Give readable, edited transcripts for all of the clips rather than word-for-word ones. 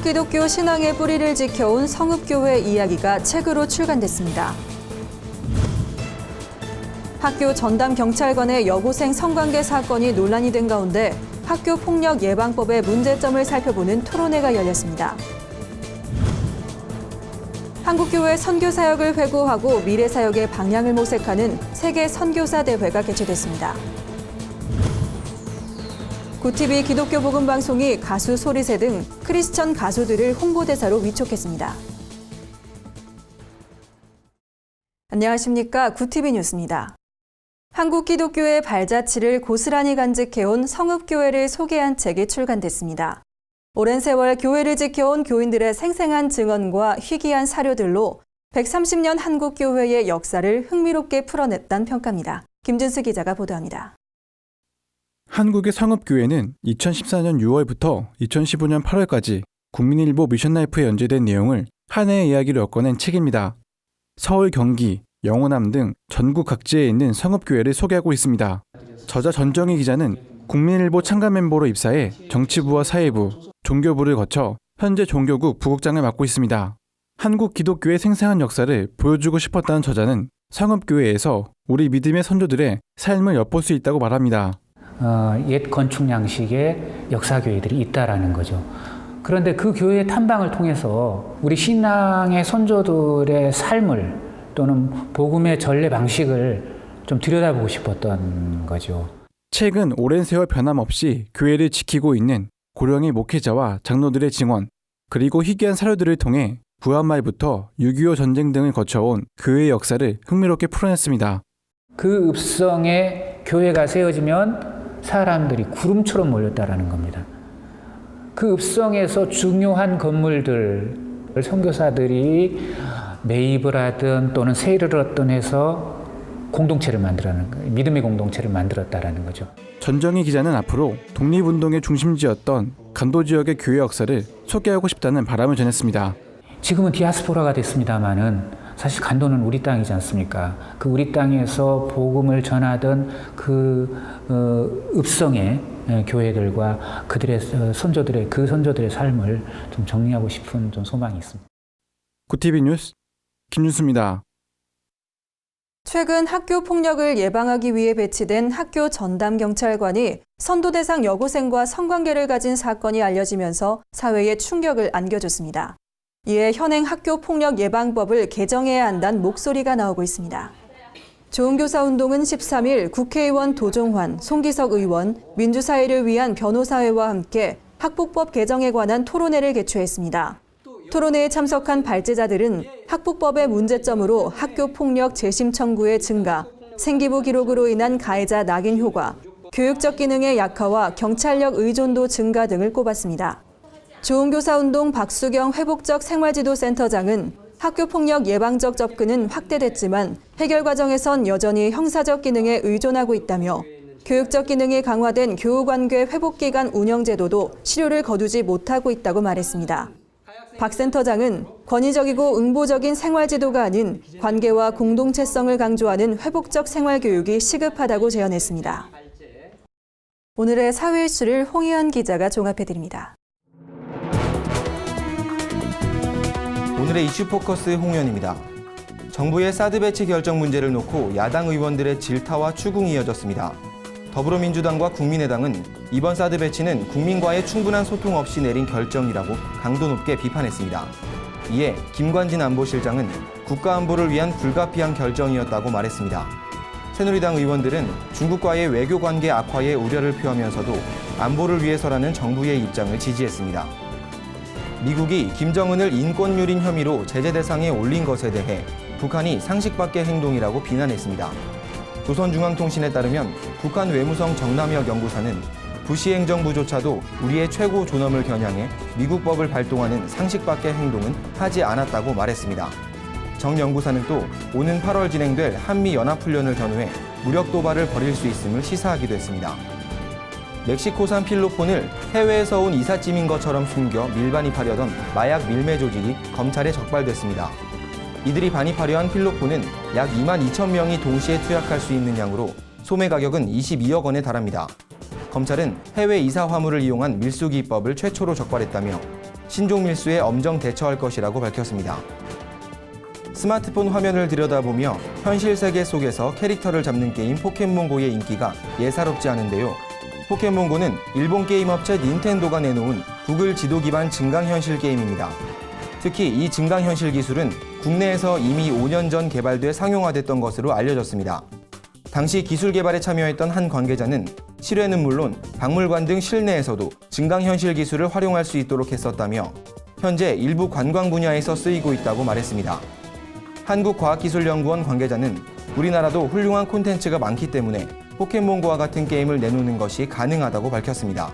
기독교 신앙의 뿌리를 지켜온 성읍교회 이야기가 책으로 출간됐습니다. 학교 전담 경찰관의 여고생 성관계 사건이 논란이 된 가운데 학교 폭력 예방법의 문제점을 살펴보는 토론회가 열렸습니다. 한국교회 선교사역을 회고하고 미래사역의 방향을 모색하는 세계 선교사 대회가 개최됐습니다. 구TV 기독교 복음 방송이 가수 소리새 등 크리스천 가수들을 홍보대사로 위촉했습니다. 안녕하십니까. 구TV 뉴스입니다. 한국 기독교의 발자취를 고스란히 간직해온 성읍교회를 소개한 책이 출간됐습니다. 오랜 세월 교회를 지켜온 교인들의 생생한 증언과 희귀한 사료들로 130년 한국교회의 역사를 흥미롭게 풀어냈다는 평가입니다. 김준수 기자가 보도합니다. 한국의 성읍교회는 2014년 6월부터 2015년 8월까지 국민일보 미션라이프에 연재된 내용을 한 해의 이야기로 엮어낸 책입니다. 서울, 경기, 영호남 등 전국 각지에 있는 성읍교회를 소개하고 있습니다. 저자 전정희 기자는 국민일보 창간 멤버로 입사해 정치부와 사회부, 종교부를 거쳐 현재 종교국 부국장을 맡고 있습니다. 한국 기독교의 생생한 역사를 보여주고 싶었다는 저자는 성읍교회에서 우리 믿음의 선조들의 삶을 엿볼 수 있다고 말합니다. 옛 건축 양식의 역사교회들이 있다라는 거죠. 그런데 그 교회의 탐방을 통해서 우리 신앙의 선조들의 삶을 또는 복음의 전례 방식을 좀 들여다보고 싶었던 거죠. 책은 오랜 세월 변함없이 교회를 지키고 있는 고령의 목회자와 장로들의 증언, 그리고 희귀한 사료들을 통해 구한말부터 6.25 전쟁 등을 거쳐온 교회의 역사를 흥미롭게 풀어냈습니다. 그 읍성에 교회가 세워지면 사람들이 구름처럼 몰렸다라는 겁니다. 그 읍성에서 중요한 건물들을 선교사들이 매입을 하든 또는 세일을 하든 해서 공동체를 만들어내는 거예요. 믿음의 공동체를 만들었다라는 거죠. 전정희 기자는 앞으로 독립운동의 중심지였던 간도 지역의 교회 역사를 소개하고 싶다는 바람을 전했습니다. 지금은 디아스포라가 됐습니다마는 사실 간도는 우리 땅이지 않습니까? 그 우리 땅에서 복음을 전하던 그 읍성의 교회들과 그들의 선조들의 삶을 좀 정리하고 싶은 좀 소망이 있습니다. 구TV 뉴스 김준수입니다. 최근 학교 폭력을 예방하기 위해 배치된 학교 전담 경찰관이 선도 대상 여고생과 성관계를 가진 사건이 알려지면서 사회에 충격을 안겨줬습니다. 이에 현행 학교 폭력 예방법을 개정해야 한다는 목소리가 나오고 있습니다. 좋은교사운동은 13일 국회의원 도종환, 송기석 의원, 민주사회를 위한 변호사회와 함께 학폭법 개정에 관한 토론회를 개최했습니다. 토론회에 참석한 발제자들은 학폭법의 문제점으로 학교 폭력 재심 청구의 증가, 생기부 기록으로 인한 가해자 낙인 효과, 교육적 기능의 약화와 경찰력 의존도 증가 등을 꼽았습니다. 좋은교사운동 박수경 회복적 생활지도센터장은 학교 폭력 예방적 접근은 확대됐지만 해결 과정에선 여전히 형사적 기능에 의존하고 있다며 교육적 기능이 강화된 교우관계 회복기간 운영제도도 실효를 거두지 못하고 있다고 말했습니다. 박 센터장은 권위적이고 응보적인 생활지도가 아닌 관계와 공동체성을 강조하는 회복적 생활교육이 시급하다고 제언했습니다. 오늘의 사회 이슈를 홍희연 기자가 종합해드립니다. 오늘의 이슈 포커스 홍현입니다. 정부의 사드 배치 결정 문제를 놓고 야당 의원들의 질타와 추궁이 이어졌습니다. 더불어민주당과 국민의당은 이번 사드 배치는 국민과의 충분한 소통 없이 내린 결정이라고 강도 높게 비판했습니다. 이에 김관진 안보실장은 국가안보를 위한 불가피한 결정이었다고 말했습니다. 새누리당 의원들은 중국과의 외교관계 악화에 우려를 표하면서도 안보를 위해서라는 정부의 입장을 지지했습니다. 미국이 김정은을 인권유린 혐의로 제재 대상에 올린 것에 대해 북한이 상식 밖의 행동이라고 비난했습니다. 조선중앙통신에 따르면 북한 외무성 정남혁 연구사는 부시 행정부조차도 우리의 최고 존엄을 겨냥해 미국법을 발동하는 상식 밖의 행동은 하지 않았다고 말했습니다. 정 연구사는 또 오는 8월 진행될 한미연합훈련을 전후해 무력 도발을 벌일 수 있음을 시사하기도 했습니다. 멕시코산 필로폰을 해외에서 온 이삿짐인 것처럼 숨겨 밀반입하려던 마약 밀매 조직이 검찰에 적발됐습니다. 이들이 반입하려 한 필로폰은 약 2만 2천 명이 동시에 투약할 수 있는 양으로 소매 가격은 22억 원에 달합니다. 검찰은 해외 이사 화물을 이용한 밀수기법을 최초로 적발했다며 신종 밀수에 엄정 대처할 것이라고 밝혔습니다. 스마트폰 화면을 들여다보며 현실 세계 속에서 캐릭터를 잡는 게임 포켓몬고의 인기가 예사롭지 않은데요. 포켓몬고는 일본 게임 업체 닌텐도가 내놓은 구글 지도 기반 증강현실 게임입니다. 특히 이 증강현실 기술은 국내에서 이미 5년 전 개발돼 상용화됐던 것으로 알려졌습니다. 당시 기술 개발에 참여했던 한 관계자는 실외는 물론 박물관 등 실내에서도 증강현실 기술을 활용할 수 있도록 했었다며 현재 일부 관광 분야에서 쓰이고 있다고 말했습니다. 한국과학기술연구원 관계자는 우리나라도 훌륭한 콘텐츠가 많기 때문에 포켓몬고와 같은 게임을 내놓는 것이 가능하다고 밝혔습니다.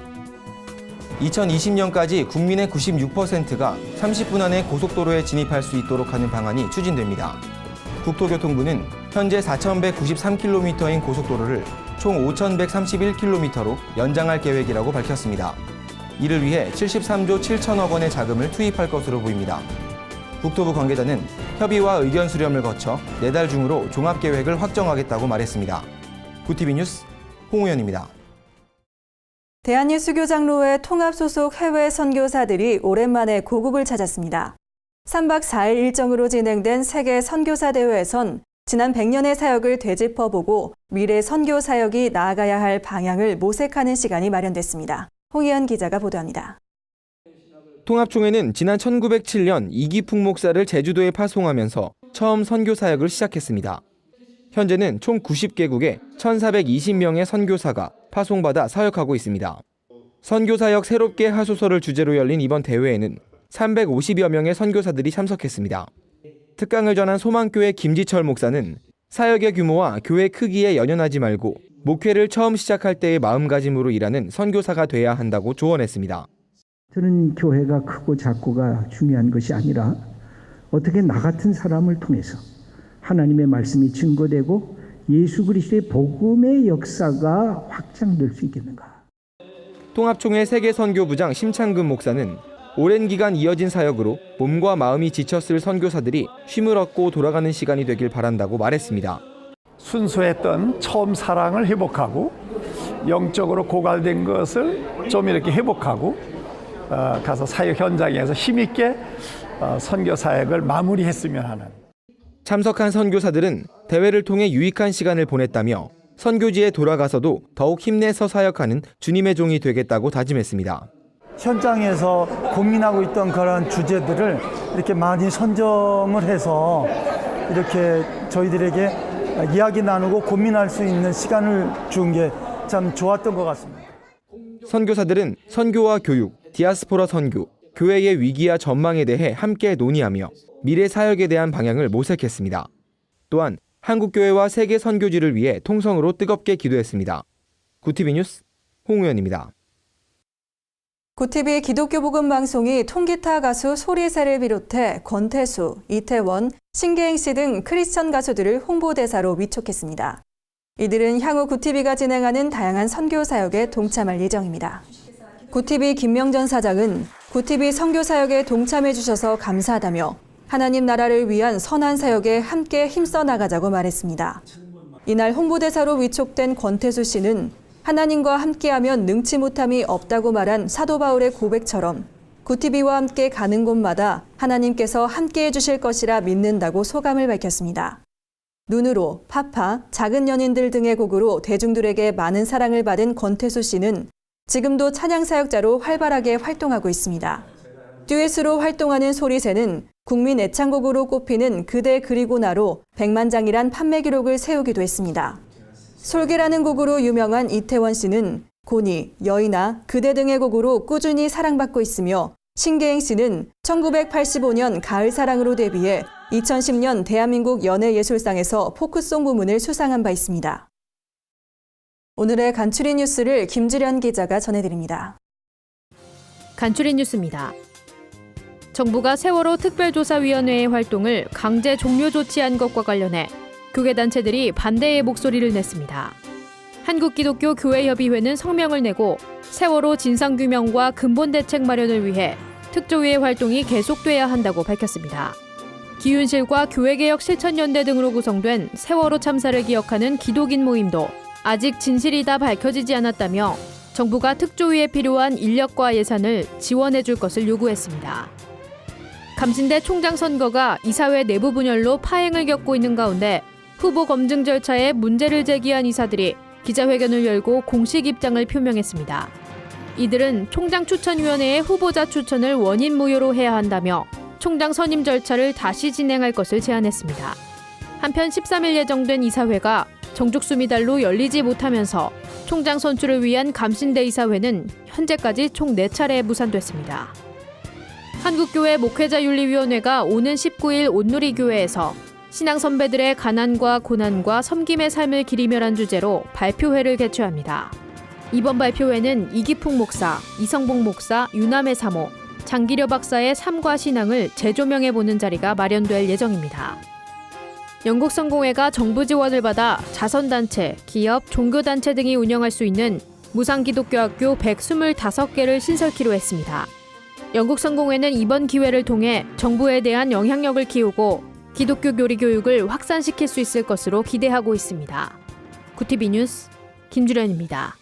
2020년까지 국민의 96%가 30분 안에 고속도로에 진입할 수 있도록 하는 방안이 추진됩니다. 국토교통부는 현재 4,193km인 고속도로를 총 5,131km로 연장할 계획이라고 밝혔습니다. 이를 위해 73조 7천억 원의 자금을 투입할 것으로 보입니다. 국토부 관계자는 협의와 의견 수렴을 거쳐 내달 중으로 종합계획을 확정하겠다고 말했습니다. 구티비 뉴스 홍우연입니다. 대한예수교장로회 통합 소속 해외 선교사들이 오랜만에 고국을 찾았습니다. 3박 4일 일정으로 진행된 세계 선교사 대회에선 지난 100년의 사역을 되짚어보고 미래 선교 사역이 나아가야 할 방향을 모색하는 시간이 마련됐습니다. 홍희연 기자가 보도합니다. 통합총회는 지난 1907년 이기풍 목사를 제주도에 파송하면서 처음 선교 사역을 시작했습니다. 현재는 총 90개국에 1,420명의 선교사가 파송받아 사역하고 있습니다. 선교 사역 새롭게 하소서를 주제로 열린 이번 대회에는 350여 명의 선교사들이 참석했습니다. 특강을 전한 소망교회 김지철 목사는 사역의 규모와 교회 크기에 연연하지 말고 목회를 처음 시작할 때의 마음가짐으로 일하는 선교사가 돼야 한다고 조언했습니다. 저는 교회가 크고 작고가 중요한 것이 아니라 어떻게 나 같은 사람을 통해서 하나님의 말씀이 증거되고 예수 그리스도의 복음의 역사가 확장될 수 있겠는가. 통합총회 세계선교부장 심창근 목사는 오랜 기간 이어진 사역으로 몸과 마음이 지쳤을 선교사들이 쉼을 얻고 돌아가는 시간이 되길 바란다고 말했습니다. 순수했던 처음 사랑을 회복하고 영적으로 고갈된 것을 좀 이렇게 회복하고 가서 사역 현장에서 힘있게 선교 사역을 마무리했으면 하는. 참석한 선교사들은 대회를 통해 유익한 시간을 보냈다며 선교지에 돌아가서도 더욱 힘내서 사역하는 주님의 종이 되겠다고 다짐했습니다. 현장에서 고민하고 있던 그런 주제들을 이렇게 많이 선정을 해서 이렇게 저희들에게 이야기 나누고 고민할 수 있는 시간을 준 게 참 좋았던 것 같습니다. 선교사들은 선교와 교육, 디아스포라 선교, 교회의 위기와 전망에 대해 함께 논의하며 미래 사역에 대한 방향을 모색했습니다. 또한 한국교회와 세계 선교지를 위해 통성으로 뜨겁게 기도했습니다. 구티비 뉴스 홍우연입니다. 구티비 기독교 복음 방송이 통기타 가수 소리새를 비롯해 권태수, 이태원, 신계행 씨 등 크리스천 가수들을 홍보대사로 위촉했습니다. 이들은 향후 구티비가 진행하는 다양한 선교 사역에 동참할 예정입니다. 구티비 김명전 사장은 구티비 선교 사역에 동참해 주셔서 감사하다며 하나님 나라를 위한 선한 사역에 함께 힘써 나가자고 말했습니다. 이날 홍보대사로 위촉된 권태수 씨는 하나님과 함께하면 능치 못함이 없다고 말한 사도 바울의 고백처럼 구티비와 함께 가는 곳마다 하나님께서 함께해 주실 것이라 믿는다고 소감을 밝혔습니다. 눈으로, 파파, 작은 연인들 등의 곡으로 대중들에게 많은 사랑을 받은 권태수 씨는 지금도 찬양 사역자로 활발하게 활동하고 있습니다. 듀엣으로 활동하는 소리새는 국민 애창곡으로 꼽히는 그대 그리고 나로 100만 장이란 판매 기록을 세우기도 했습니다. 솔개라는 곡으로 유명한 이태원 씨는 고니, 여인아, 그대 등의 곡으로 꾸준히 사랑받고 있으며 신계행 씨는 1985년 가을사랑으로 데뷔해 2010년 대한민국 연예예술상에서 포크송 부문을 수상한 바 있습니다. 오늘의 간추린 뉴스를 김주련 기자가 전해드립니다. 간추린 뉴스입니다. 정부가 세월호 특별조사위원회의 활동을 강제 종료 조치한 것과 관련해 교계단체들이 반대의 목소리를 냈습니다. 한국기독교교회협의회는 성명을 내고 세월호 진상규명과 근본대책 마련을 위해 특조위의 활동이 계속돼야 한다고 밝혔습니다. 기윤실과 교회개혁 실천연대 등으로 구성된 세월호 참사를 기억하는 기독인 모임도 아직 진실이 다 밝혀지지 않았다며 정부가 특조위에 필요한 인력과 예산을 지원해 줄 것을 요구했습니다. 감신대 총장 선거가 이사회 내부 분열로 파행을 겪고 있는 가운데 후보 검증 절차에 문제를 제기한 이사들이 기자회견을 열고 공식 입장을 표명했습니다. 이들은 총장 추천위원회의 후보자 추천을 원인 무효로 해야 한다며 총장 선임 절차를 다시 진행할 것을 제안했습니다. 한편 13일 예정된 이사회가 정죽수 미달로 열리지 못하면서 총장 선출을 위한 감신대 이사회는 현재까지 총 4차례 무산됐습니다. 한국교회 목회자윤리위원회가 오는 19일 온누리교회에서 신앙 선배들의 가난과 고난과 섬김의 삶을 기리며란 주제로 발표회를 개최합니다. 이번 발표회는 이기풍 목사, 이성봉 목사, 유남의 사모, 장기려 박사의 삶과 신앙을 재조명해보는 자리가 마련될 예정입니다. 영국 성공회가 정부 지원을 받아 자선단체, 기업, 종교단체 등이 운영할 수 있는 무상기독교학교 125개를 신설키로 했습니다. 영국 성공회는 이번 기회를 통해 정부에 대한 영향력을 키우고 기독교 교리 교육을 확산시킬 수 있을 것으로 기대하고 있습니다. 구티비 뉴스 김주련입니다.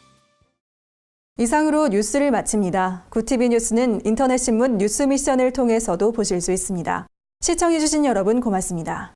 이상으로 뉴스를 마칩니다. 구티비 뉴스는 인터넷 신문 뉴스 미션을 통해서도 보실 수 있습니다. 시청해주신 여러분 고맙습니다.